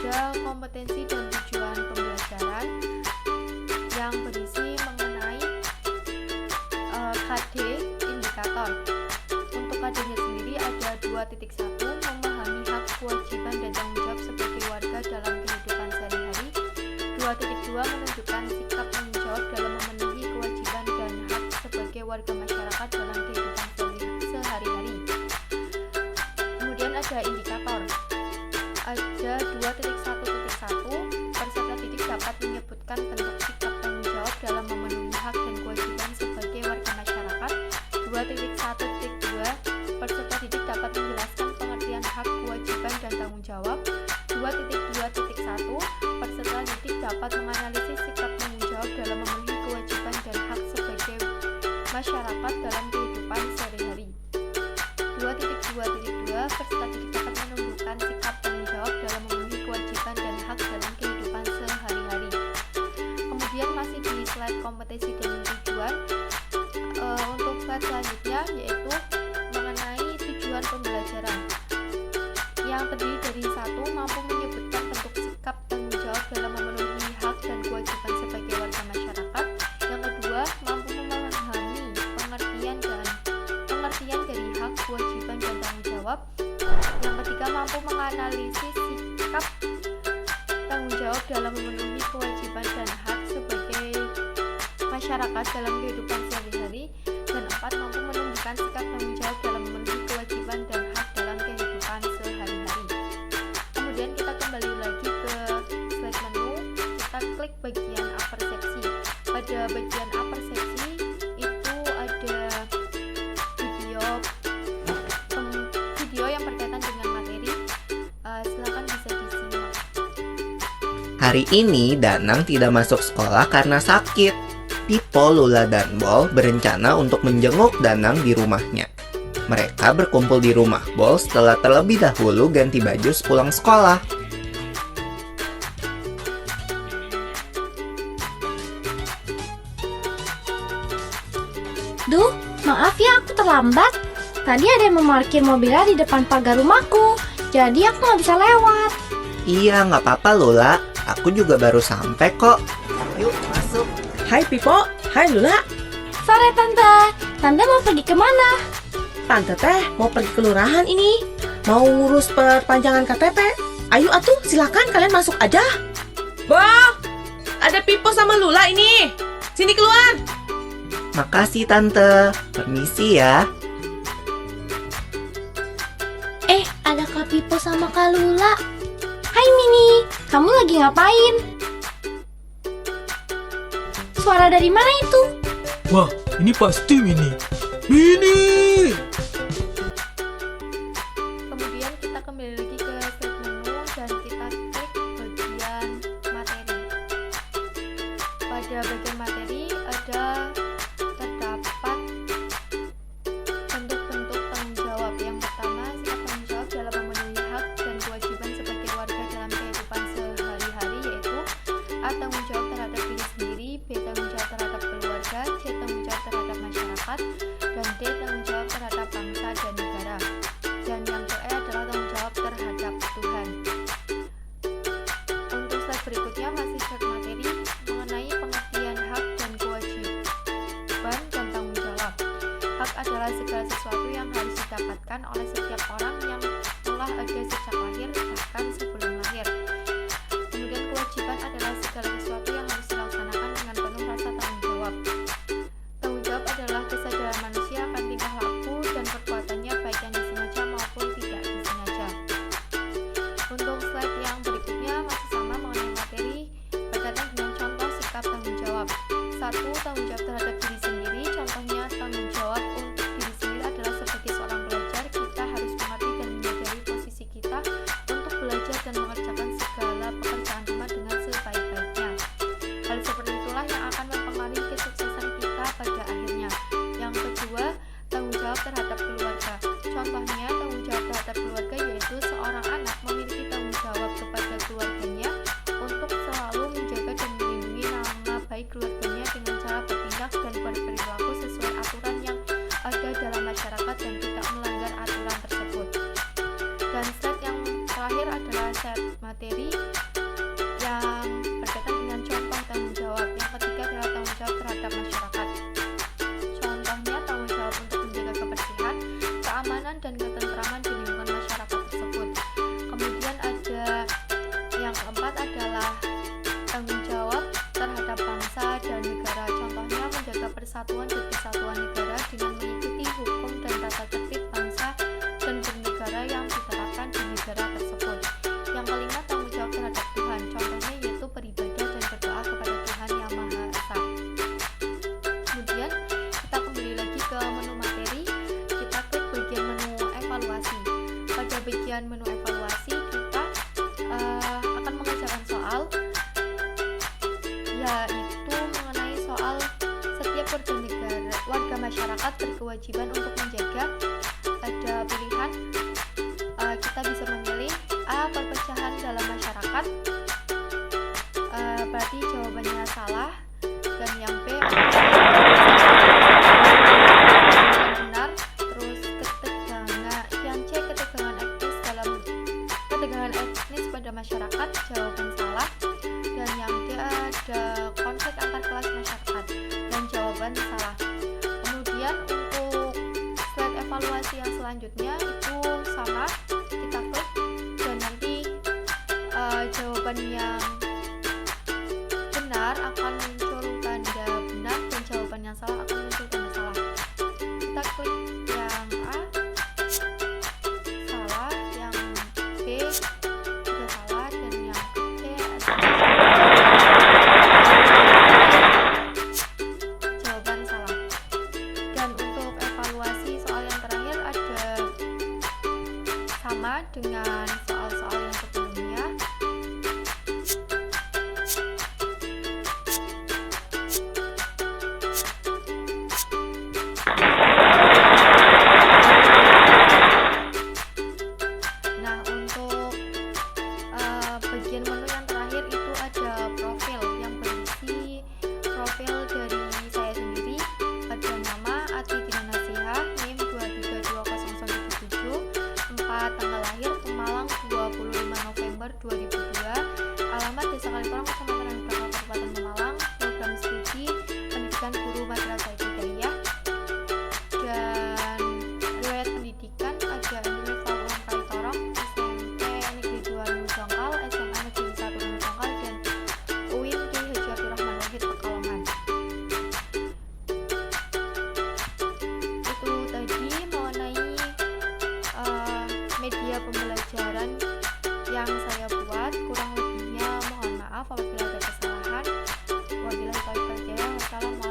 ada kompetensi dan tujuan pembelajaran yang berisi mengenai KD indikator. Untuk KD-nya sendiri ada 2.1, memahami hak, kewajiban, dan tanggung jawab sebagai warga dalam kehidupan sehari-hari. 2.2, menunjukkan sikap tanggung jawab dalam memenuhi kewajiban dan hak sebagai warga masyarakat dalam kehidupan sehari-hari. Kemudian ada indikator. Ada 2.1.1, peserta didik dapat menyebutkan bentuk sikap tanggung jawab dalam memenuhi hak dan kewajiban sebagai warga masyarakat. 2.1.2, peserta didik dapat menjelaskan pengertian hak, kewajiban, dan tanggung jawab. 2.2.1, peserta didik dapat menganalisis sikap tanggung jawab dalam memenuhi kewajiban dan hak sebagai masyarakat dalam kehidupan sehari-hari. 2.2.2, peserta didik dapat menunjukkan sikap tanggung jawab dalam memenuhi kewajiban dan hak dalam kehidupan sehari-hari. Kemudian masih di slide kompetensi dan tujuan. Untuk slide selanjutnya yaitu mengenai tujuan pembelajaran, yang terdiri dari 1, mampu menyebutkan bentuk sikap tanggung jawab dalam memenuhi hak dan kewajiban sebagai warga masyarakat. Yang kedua, mampu memahami pengertian dari hak, kewajiban, dan tanggung jawab. Yang ketiga, mampu menganalisis sikap tanggung jawab dalam memenuhi kewajiban dan hak sebagai masyarakat dalam kehidupan sehari-hari. Dan 4, mampu menunjukkan sikap tanggung jawab dalam memenuhi kewajiban dan hak dalam kehidupan sehari-hari. Kemudian kita kembali lagi ke slide menu, kita klik bagian apersepsi. Pada bagian apersepsi itu ada video yang berkaitan dengan materi. Silakan bisa disimak. Hari ini Danang tidak masuk sekolah karena sakit. Pipo, Lula, dan Bol berencana untuk menjenguk Danang di rumahnya. Mereka berkumpul di rumah Bol setelah terlebih dahulu ganti baju sepulang sekolah. Duh, maaf ya aku terlambat. Tadi ada yang memarkir mobilnya di depan pagar rumahku, jadi aku nggak bisa lewat. Iya, nggak apa-apa Lula. Aku juga baru sampai kok. Yuk, masuk. Hai Pipo, hai Lula. Sore Tante, Tante mau pergi kemana? Tante teh mau pergi kelurahan ini. Mau ngurus perpanjangan KTP. Ayo atuh, silakan kalian masuk aja. Bah, ada Pipo sama Lula ini. Sini keluar. Makasih Tante. Permisi ya. Ada Kak Pipo sama Kak Lula. Hai Mini, kamu lagi ngapain? Suara dari mana itu? Wah, ini pasti Mini. Mini! Kemudian kita kembali lagi ke slide menu dan kita klik bagian materi. Pada bagian materi ada terdapat bentuk-bentuk tanggung jawab. Yang pertama, sikap tanggung jawab dalam memenuhi hak dan kewajiban sebagai warga dalam kehidupan sehari-hari, yaitu A. Tanggung jawab terhadap diri sendiri, B. Tanggung jawab terhadap keluarga, C. Tanggung jawab terhadap masyarakat, dan D. Tanggung jawab terhadap bangsa dan negara. Dan yang ke E adalah tanggung jawab terhadap Tuhan. Untuk slide berikutnya masih cek materi mengenai pengertian hak dan kewajiban dan tanggung jawab. Hak adalah segala sesuatu yang harus didapatkan oleh setiap orang yang telah ada sejak lahir bahkan sebelum lahir. Kemudian kewajiban adalah segala sesuatu yang harus dilaksanakan dengan penuh rasa tanggung jawab. Tanggung jawab adalah kesadaran manusia akan tingkah laku dan perbuatannya baik yang disengaja maupun tidak disengaja. Untuk slide yang berikutnya masih sama mengenai materi berkaitan dengan contoh sikap tanggung jawab. 1. Tanggung jawab terhadap diri sendiri. Contohnya tanggung jawab untuk diri sendiri adalah sebagai seorang pelajar, kita harus mengerti dan menyadari posisi kita untuk belajar dan mengerjakan segala pekerjaan rumah dengan sebaik-baiknya. Hal seperti itulah yang akan mempengaruhi kesuksesan kita pada akhirnya. Yang kedua, tanggung jawab terhadap keluarga. Contohnya tanggung jawab terhadap keluarga yaitu seorang anak memiliki tanggung jawab kepada keluarganya untuk selalu menjaga dan melindungi nama baik keluarganya dengan cara bertindak dan berperilaku sesuai aturan yang ada dalam masyarakat dan tidak melanggar aturan tersebut. Dan slide yang terakhir adalah set materi yang berkaitan dengan contoh tanggung jawab. Yang ketiga adalah tanggung jawab terhadap masyarakat. Contohnya tanggung jawab untuk menjaga kebersihan, keamanan, dan ketentraman di lingkungan masyarakat tersebut. Kemudian ada yang keempat adalah tanggung jawab terhadap bangsa dan negara. Contohnya menjaga persatuan dan kesatuan negara dengan mengikuti hukum dan tata tertib bangsa dan bernegara yang diterapkan di negara tersebut. Yang kelima, tanggung jawab terhadap Tuhan. Contohnya yaitu beribadah dan berdoa kepada Tuhan Yang Maha Esa. Kemudian kita kembali lagi ke menu materi. Kita klik bagian menu evaluasi. Pada bagian menu evaluasi kita akan mengerjakan soal, yaitu mengenai soal setiap warga masyarakat berkewajiban untuk menjaga. Ada pilihan, kita bisa memilih A. Perpecahan dalam masyarakat, berarti jawabannya salah, dan yang B benar. Terus yang C, ketegangan etnis pada masyarakat, jawaban salah, dan yang D ada konflik antar kelas masyarakat, dan jawaban salah. Kemudian untuk slide evaluasi yang selanjutnya itu sama, kita klik dan nanti jawaban yang benar akan muncul tanda benar dan jawaban yang salah akan muncul tanda salah. Kita klik yang A salah, yang B juga salah, dan yang C jawaban salah. Dan untuk evaluasi soal yang terakhir ada sama dengan soal-soal yang sebelumnya. Nah, untuk bagian menu yang terakhir itu ada profil yang berisi profil dari saya sendiri. Ada nama Ati Dinanasiha, NIM 2320077, 4 tanggal lahir Pemalang 25 November 2002, alamat Desa Kalitorong, Kecamatan Rembang, Kabupaten Pemalang, program studi pendidikan guru madrasah ibtidaiyah, dan riwayat pendidikan ada Nurul Fakultas Kalitorong, SMP Negeri 2 Nujongkal, SMA Negeri 1 Nujongkal, dan UIN Ki Haji Abdurrahman Wahid Pekalongan. Itu tadi mengenai media pembelajaran yang saya buat. Kurang lebihnya mohon maaf apabila ada kesalahan. Wabillahi taufiq wal hidayah. Wassalamualaikum